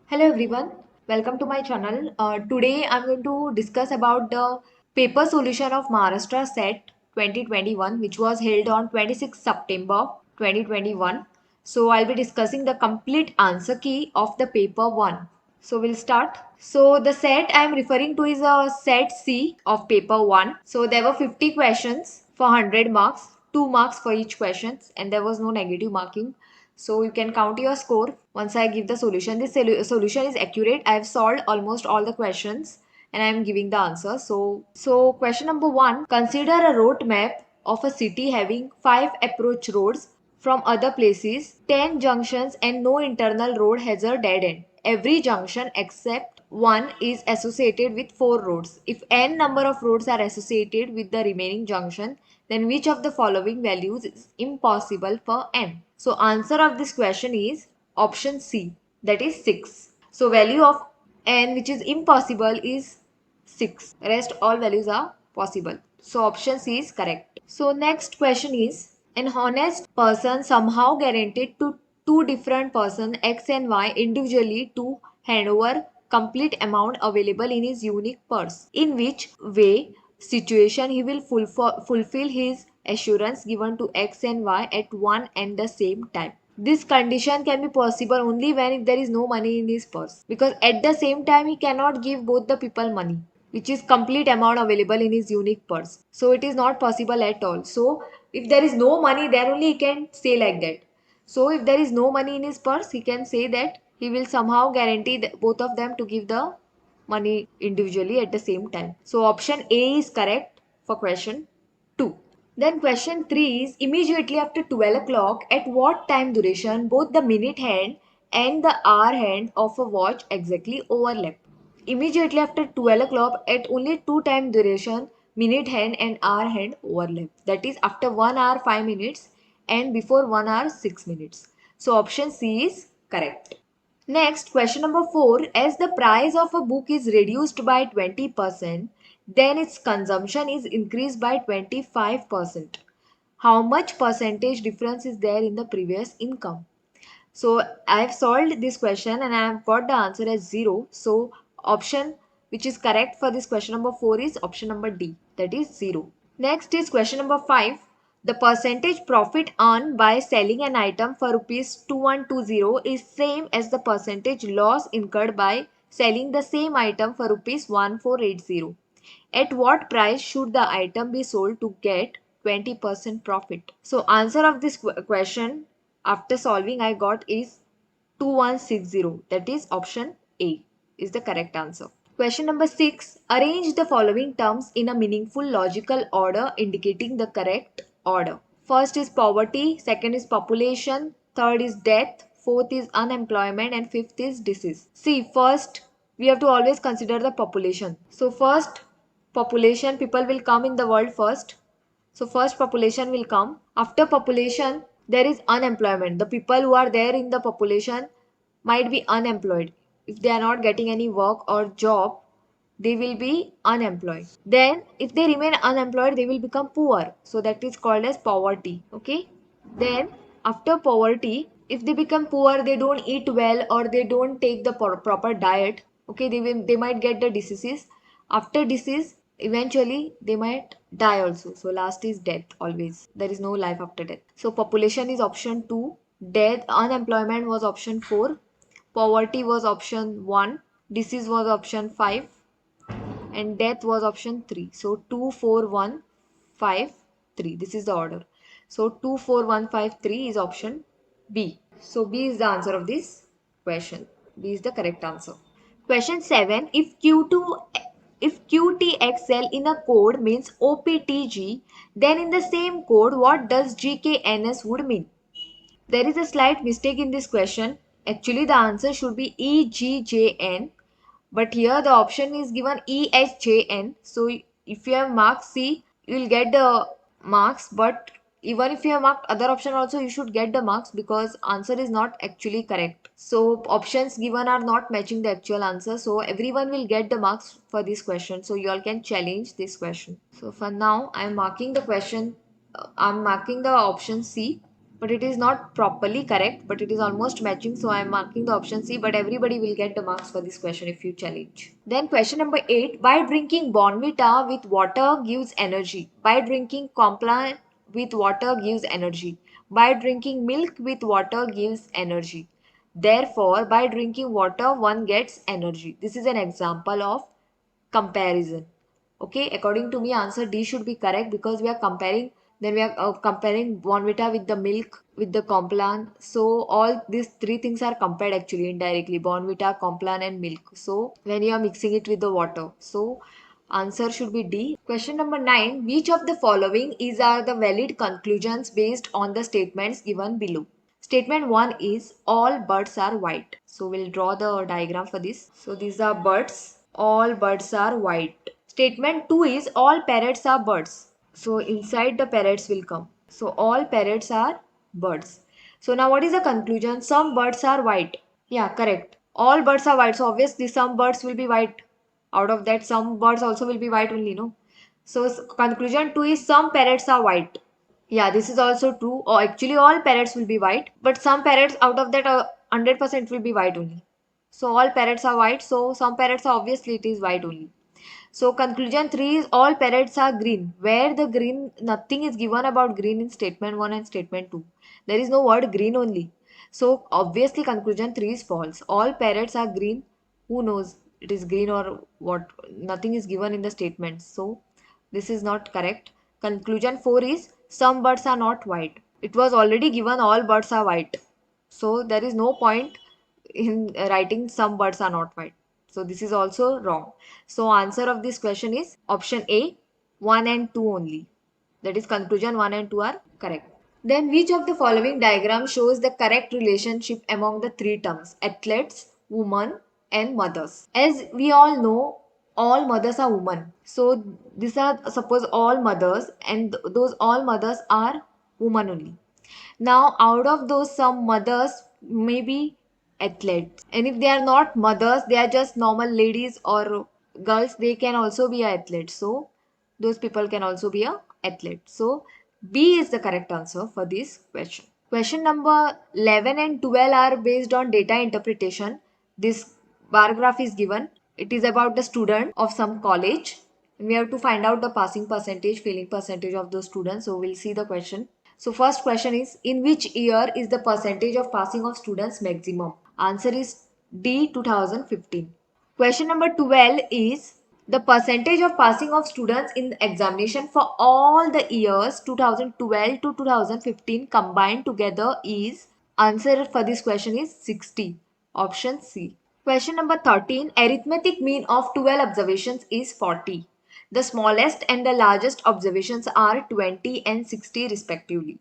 Hello everyone, welcome to my channel. Today I'm going to discuss about the paper solution of Maharashtra SET 2021 which was held on 26 September 2021. So I'll be discussing the complete answer key of the paper 1. So we'll start. So the set I'm referring to is a set C of paper 1. So there were 50 questions for 100 marks, 2 marks for each question, and there was no negative marking. So you can count your score once I give the solution. This solution is accurate. I have solved almost all the questions and I am giving the answer. So question number 1. Consider a road map of a city having 5 approach roads from other places, 10 junctions and no internal road has a dead end. Every junction except one is associated with 4 roads. If n number of roads are associated with the remaining junction, then which of the following values is impossible for n? So answer of this question is option C, that is 6. So value of n which is impossible is 6. Rest all values are possible. So option C is correct. So next question is, an honest person somehow guaranteed to two different persons X and Y individually to hand over complete amount available in his unique purse. In which way situation he will fulfill his assurance given to X and Y at one and the same time. This condition can be possible only when if there is no money in his purse, because at the same time he cannot give both the people money which is complete amount available in his unique purse. So it is not possible at all. So if there is no money, then only he can say like that. So if there is no money in his purse, he can say that he will somehow guarantee both of them to give the money individually at the same time. So option A is correct for question 2. Then question 3 is, immediately after 12 o'clock, at what time duration both the minute hand and the hour hand of a watch exactly overlap? Immediately after 12 o'clock, at only 2 time duration, minute hand and hour hand overlap. That is after 1 hour 5 minutes and before 1 hour 6 minutes. So option C is correct. Next, question number 4. As the price of a book is reduced by 20%, then its consumption is increased by 25%. How much percentage difference is there in the previous income? So I have solved this question and I have got the answer as 0. So option which is correct for this question number 4 is option number D, that is 0. Next is question number 5. The percentage profit earned by selling an item for rupees 2120 is same as the percentage loss incurred by selling the same item for rupees 1480. At what price should the item be sold to get 20% profit? So answer of this question after solving I got is 2160. That is option A is the correct answer. Question number 6. Arrange the following terms in a meaningful logical order indicating the correct order. First is poverty, second is population, third is death, fourth is unemployment and fifth is disease. See, first we have to always consider the population. So first population, people will come in the world first. So first population will come. After population, there is unemployment. The people who are there in the population might be unemployed. If they are not getting any work or job, they will be unemployed. Then if they remain unemployed, they will become poor. So that is called as poverty. Okay. Then after poverty, if they become poor, they don't eat well or they don't take the proper diet. Okay, they might get the diseases. After disease, eventually they might die also. So last is death always. There is no life after death. So population is option 2. Death, unemployment was option 4. Poverty was option 1. Disease was option 5 and death was option 3. So 2, 4, 1, 5, 3. This is the order. So 2, 4, 1, 5, 3 is option B. So B is the answer of this question. B is the correct answer. Question 7. If QTXL in a code means OPTG, then in the same code, what does GKNS would mean? There is a slight mistake in this question. Actually, the answer should be EGJN, but here the option is given EHJN. So if you have marked C, you will get the marks, but even if you have marked other option also, you should get the marks because answer is not actually correct. So options given are not matching the actual answer. So everyone will get the marks for this question. So you all can challenge this question. So for now, I am marking the question. I am marking the option C. but it is not properly correct, but it is almost matching, so I am marking the option C, but everybody will get the marks for this question if you challenge. Then question number 8, by drinking Bonvita with water gives energy, by drinking Complan with water gives energy, by drinking milk with water gives energy, therefore by drinking water one gets energy. This is an example of comparison. Okay, according to me, answer D should be correct because we are comparing. Then we are comparing Bonvita with the milk with the Complan. So all these three things are compared actually indirectly: Bonvita, Complan, and milk. So when you are mixing it with the water, so answer should be D. Question number 9: which of the following is are the valid conclusions based on the statements given below? Statement 1 is all birds are white. So we'll draw the diagram for this. So these are birds. All birds are white. Statement 2 is all parrots are birds. So inside the parrots will come. So all parrots are birds. So now what is the conclusion? Some birds are white. Yeah, correct. All birds are white. So obviously some birds will be white. Out of that, some birds also will be white only, no? So conclusion 2 is some parrots are white. Yeah, this is also true. Or actually, all parrots will be white, but some parrots out of that 100% will be white only. So all parrots are white. So some parrots are obviously it is white only. So conclusion 3 is all parrots are green. Where the green, nothing is given about green in statement 1 and statement 2. There is no word green only. So obviously conclusion 3 is false. All parrots are green. Who knows it is green or what? Nothing is given in the statement. So this is not correct. Conclusion 4 is some birds are not white. It was already given all birds are white. So there is no point in writing some birds are not white. So this is also wrong. So answer of this question is option A, 1 and 2 only. That is conclusion 1 and 2 are correct. Then which of the following diagram shows the correct relationship among the three terms athletes, woman and mothers? As we all know, all mothers are women. So these are suppose all mothers and those all mothers are women only. Now, out of those, some mothers may be athletes, and if they are not mothers, they are just normal ladies or girls, they can also be athletes. So, those people can also be a athlete. So, B is the correct answer for this question. Question number 11 and 12 are based on data interpretation. This bar graph is given. It is about the student of some college. We have to find out the passing percentage, failing percentage of those students. So, we'll see the question. So first question is, in which year is the percentage of passing of students maximum? Answer is D, 2015. Question number 12 is, the percentage of passing of students in the examination for all the years 2012 to 2015 combined together is, answer for this question is 60. Option C. Question number 13, arithmetic mean of 12 observations is 40. The smallest and the largest observations are 20 and 60 respectively.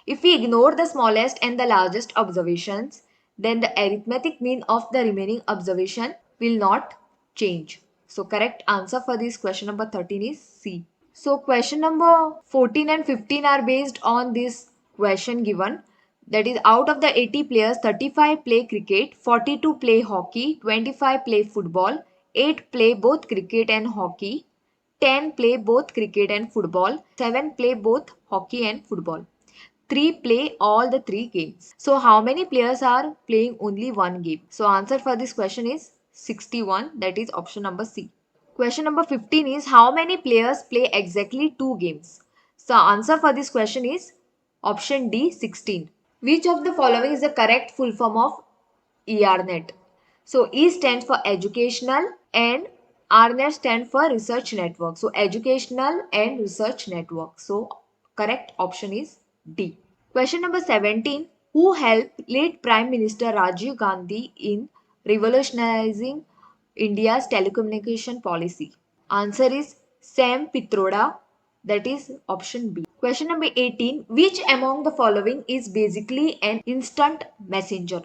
If we ignore the smallest and the largest observations, then the arithmetic mean of the remaining observation will not change. So correct answer for this question number 13 is C. So question number 14 and 15 are based on this question given. That is, out of the 80 players, 35 play cricket, 42 play hockey, 25 play football, 8 play both cricket and hockey, 10 play both cricket and football, 7 play both hockey and football. 3 play all the 3 games. So how many players are playing only one game? So answer for this question is 61, that is option number C. Question number 15 is, how many players play exactly 2 games? So answer for this question is option D, 16. Which of the following is the correct full form of ERNet? So E stands for educational and RNet stands for research network. So educational and research network. So correct option is D. Question number 17. Who helped late Prime Minister Rajiv Gandhi in revolutionizing India's telecommunication policy? Answer is Sam Pitroda. That is option B. Question number 18. Which among the following is basically an instant messenger?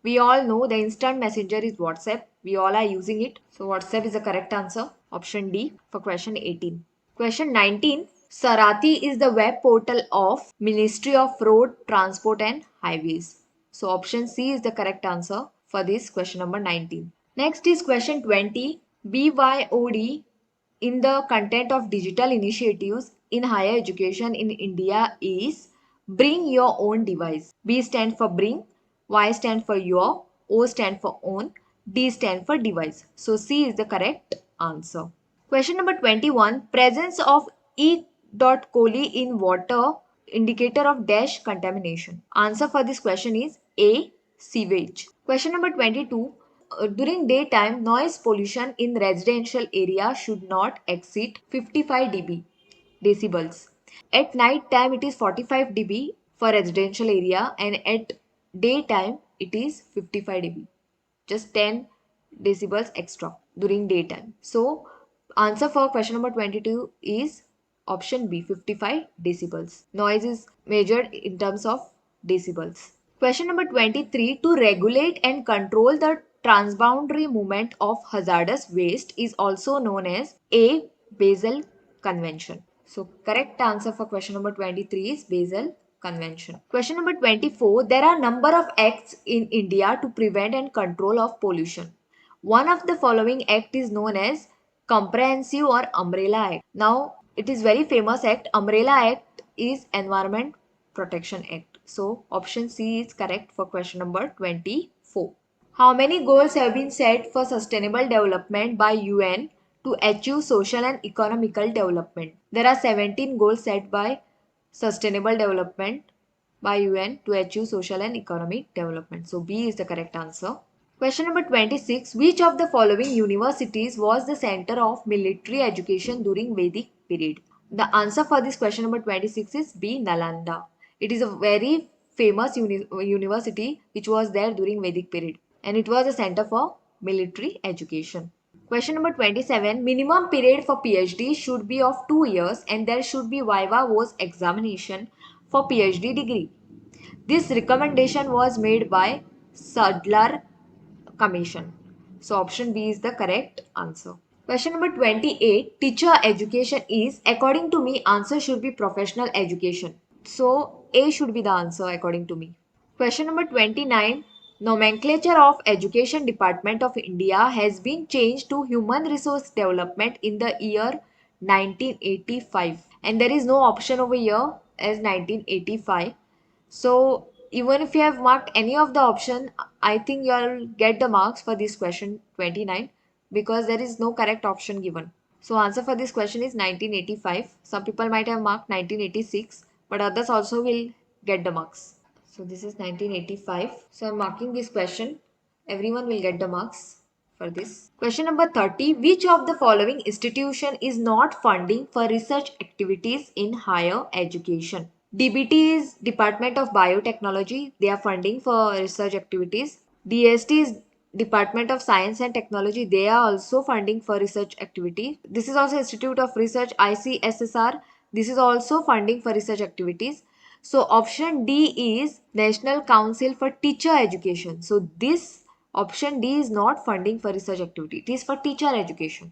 We all know the instant messenger is WhatsApp. We all are using it. So WhatsApp is the correct answer. Option D for question 18. Question 19. Sarathi is the web portal of Ministry of Road, Transport and Highways. So option C is the correct answer for this question number 19. Next is question 20. BYOD in the content of digital initiatives in higher education in India is, Bring your own device. B stand for bring, Y stand for your, O stand for own, D stand for device. So C is the correct answer. Question number 21. Presence of E. coli in water indicator of dash contamination. Answer for this question is A. Sewage. Question number 22. During daytime, noise pollution in residential area should not exceed 55 dB decibels. At night time it is 45 dB for residential area, and at daytime it is 55 dB. Just 10 decibels extra during daytime. So answer for question number 22 is option B, 55 decibels. Noise is measured in terms of decibels. Question number 23. To regulate and control the transboundary movement of hazardous waste is also known as A. Basel Convention. So correct answer for question number 23 is Basel Convention. Question number 24. There are number of acts in India to prevent and control of pollution. One of the following act is known as Comprehensive or Umbrella Act. Now it is very famous act. Umbrella Act is Environment Protection Act. So option C is correct for question number 24. How many goals have been set for sustainable development by UN to achieve social and economical development? There are 17 goals set by sustainable development by UN to achieve social and economic development. So B is the correct answer. Question number 26. Which of the following universities was the center of military education during Vedic period? The answer for this question number 26 is B. Nalanda. It is a very famous university which was there during Vedic period, and it was a center for military education. Question number 27. Minimum period for PhD should be of 2 years and there should be viva voce examination for PhD degree. This recommendation was made by Sadler Commission. So option B is the correct answer. Question number 28. Teacher education is, according to me, answer should be professional education. So A should be the answer according to me. Question number 29. Nomenclature of Education Department of India has been changed to Human Resource Development in the year 1985. And there is no option over here as 1985. So even if you have marked any of the option, I think you'll get the marks for this question 29 because there is no correct option given. So answer for this question is 1985. Some people might have marked 1986, but others also will get the marks. So this is 1985. So I'm marking this question. Everyone will get the marks for this. Question number 30. Which of the following institution is not funding for research activities in higher education? DBT is Department of Biotechnology. They are funding for research activities. DST is Department of Science and Technology. They are also funding for research activity. This is also Institute of Research ICSSR. This is also funding for research activities. So option D is National Council for Teacher Education. So this option D is not funding for research activity. It is for teacher education.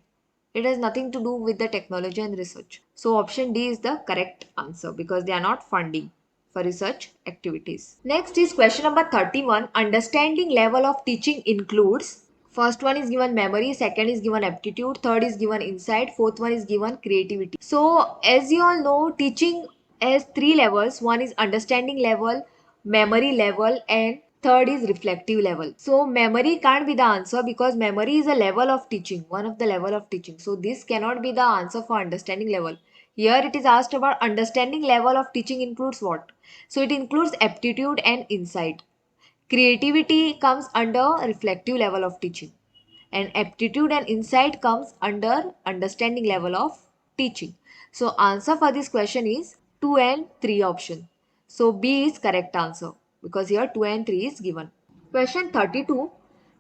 It has nothing to do with the technology and research. So option D is the correct answer because they are not funding for research activities. Next is question number 31. Understanding level of teaching includes, first one is given memory, second is given aptitude, third is given insight, fourth one is given creativity. So as you all know, teaching has three levels. One is understanding level, memory level, and third is reflective level. So memory can't be the answer because memory is a level of teaching, one of the level of teaching. So this cannot be the answer for understanding level. Here it is asked about understanding level of teaching includes what? So it includes aptitude and insight. Creativity comes under reflective level of teaching. And aptitude and insight comes under understanding level of teaching. So answer for this question is 2 and 3 option. So B is correct answer because here 2 and 3 is given. Question 32.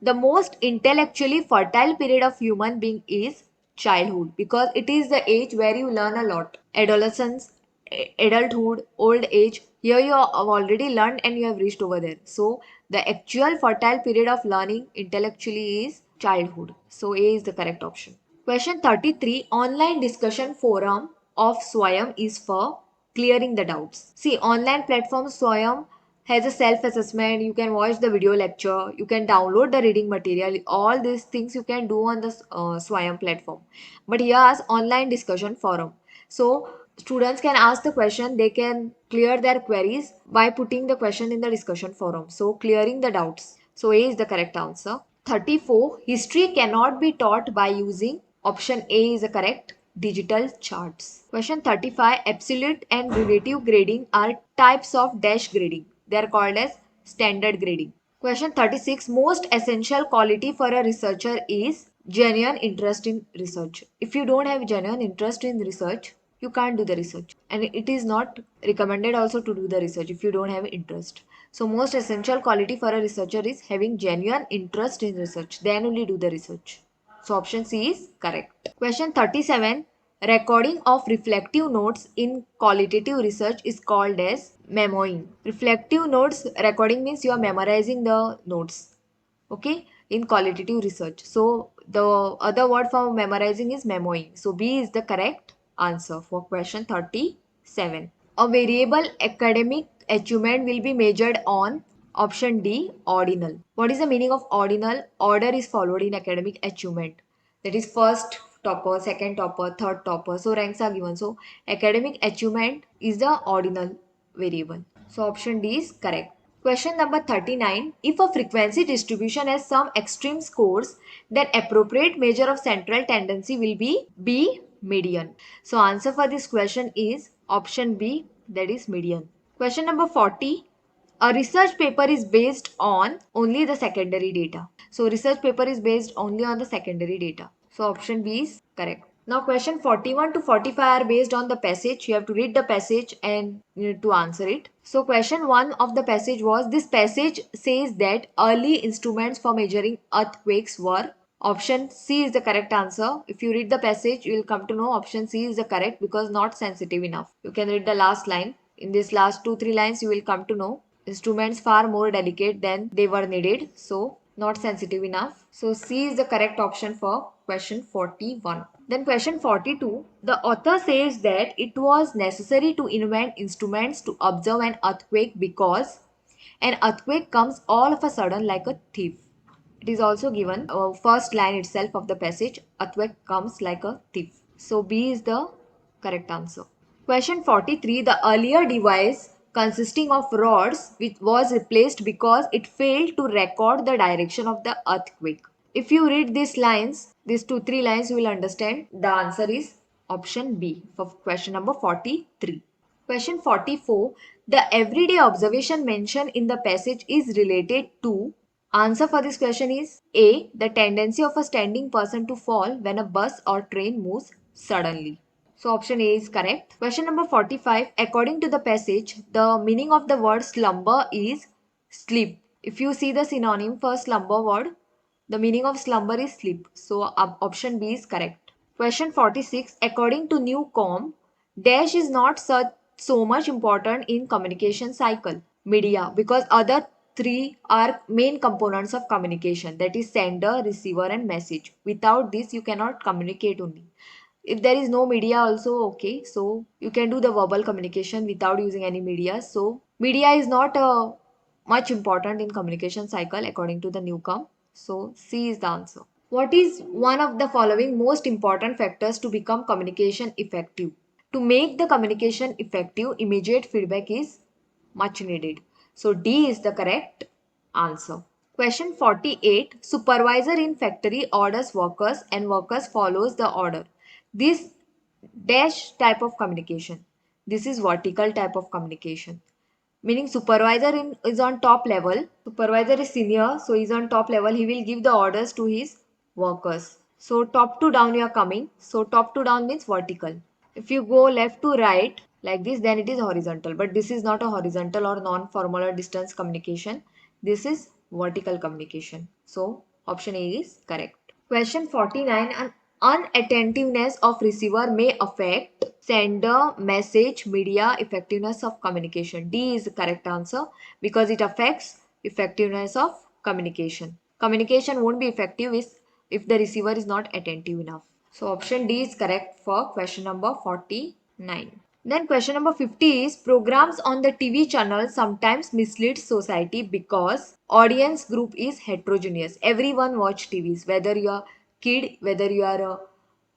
The most intellectually fertile period of human being is childhood because it is the age where you learn a lot. Adolescence, adulthood, old age, here you have already learned and you have reached over there. So the actual fertile period of learning intellectually is childhood. So A is the correct option. Question 33. Online discussion forum of Swayam is for clearing the doubts. See, online platform Swayam has a self-assessment. You can watch the video lecture. You can download the reading material. All these things you can do on the Swayam platform. But here's online discussion forum. So students can ask the question, they can clear their queries by putting the question in the discussion forum. So clearing the doubts. So A is the correct answer. 34. History cannot be taught by using option A is the correct digital charts. Question 35. Absolute and relative grading are types of dash grading. They are called as standard grading. Question 36. Most essential quality for a researcher is genuine interest in research. If you don't have genuine interest in research, you can't do the research. And it is not recommended also to do the research if you don't have interest. So most essential quality for a researcher is having genuine interest in research. Then only do the research. So option C is correct. Question 37. Recording of reflective notes in qualitative research is called as memoing. Reflective notes recording means you are memorizing the notes. Okay, in qualitative research. So the other word for memorizing is memoing. So B is the correct answer for question 37. A variable academic achievement will be measured on option D, ordinal. What is the meaning of ordinal? Order is followed in academic achievement. That is first topper, second topper, third topper. So ranks are given. So academic achievement is the ordinal variable. So option D is correct. Question number 39. If a frequency distribution has some extreme scores, then appropriate measure of central tendency will be B, median. So answer for this question is option B, that is median. Question number 40. A research paper is based on only the secondary data. So research paper is based only on the secondary data. So option B is correct. Now question 41 to 45 are based on the passage. You have to read the passage and you need to answer it. So question 1 of the passage was, this passage says that early instruments for measuring earthquakes were. Option C is the correct answer. If you read the passage, you will come to know option C is the correct because not sensitive enough. You can read the last line. In this last 2-3 lines, you will come to know instruments far more delicate than they were needed. So not sensitive enough. So C is the correct option for question 41. Then question 42. The author says that it was necessary to invent instruments to observe an earthquake because an earthquake comes all of a sudden like a thief. It is also given first line itself of the passage, earthquake comes like a thief. So B is the correct answer. Question 43. The earlier device consisting of rods which was replaced because it failed to record the direction of the earthquake. If you read these lines, these 2-3 lines, you will understand the answer is option B for question number 43. Question 44. The everyday observation mentioned in the passage is related to. Answer for this question is A. The tendency of a standing person to fall when a bus or train moves suddenly. So option A is correct. Question number 45. According to the passage, the meaning of the word slumber is sleep. If you see the synonym for slumber word, the meaning of slumber is sleep. So option B is correct. Question 46. According to Newcomb, dash is not so much important in communication cycle, media, because other three are main components of communication, that is sender, receiver and message. Without this, you cannot communicate only. If there is no media also okay, so you can do the verbal communication without using any media. So media is not much important in communication cycle according to the Newcomb. So C is the answer. What is one of the following most important factors to become communication effective? To make the communication effective, immediate feedback is much needed. So D is the correct answer. Question 48. Supervisor in factory orders workers and workers follows the order. This dash type of communication. This is vertical type of communication. Meaning supervisor is on top level. Supervisor is senior, so he's on top level. He will give the orders to his workers. So top to down you are coming. So top to down means vertical. If you go left to right like this, then it is horizontal. But this is not a horizontal or non-formal or distance communication. This is vertical communication. So option A is correct. Question 49. An unattentiveness of receiver may affect sender, message, media, effectiveness of communication. D is the correct answer because it affects effectiveness of communication. Communication won't be effective if the receiver is not attentive enough. So option D is correct for question number 49. Then question number 50 is, programs on the TV channel sometimes mislead society because audience group is heterogeneous. Everyone watch TVs, whether you are kid, whether you are a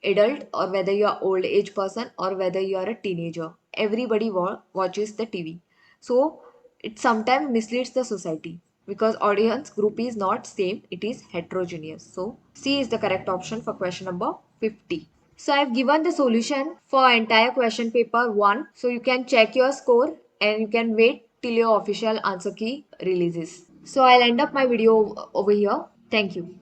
adult or whether you are old age person or whether you are a teenager. Everybody watches the TV. So it sometimes misleads the society because audience group is not same, it is heterogeneous. So C is the correct option for question number 50. So I've given the solution for entire question paper 1. So you can check your score and you can wait till your official answer key releases. So I'll end up my video over here. Thank you.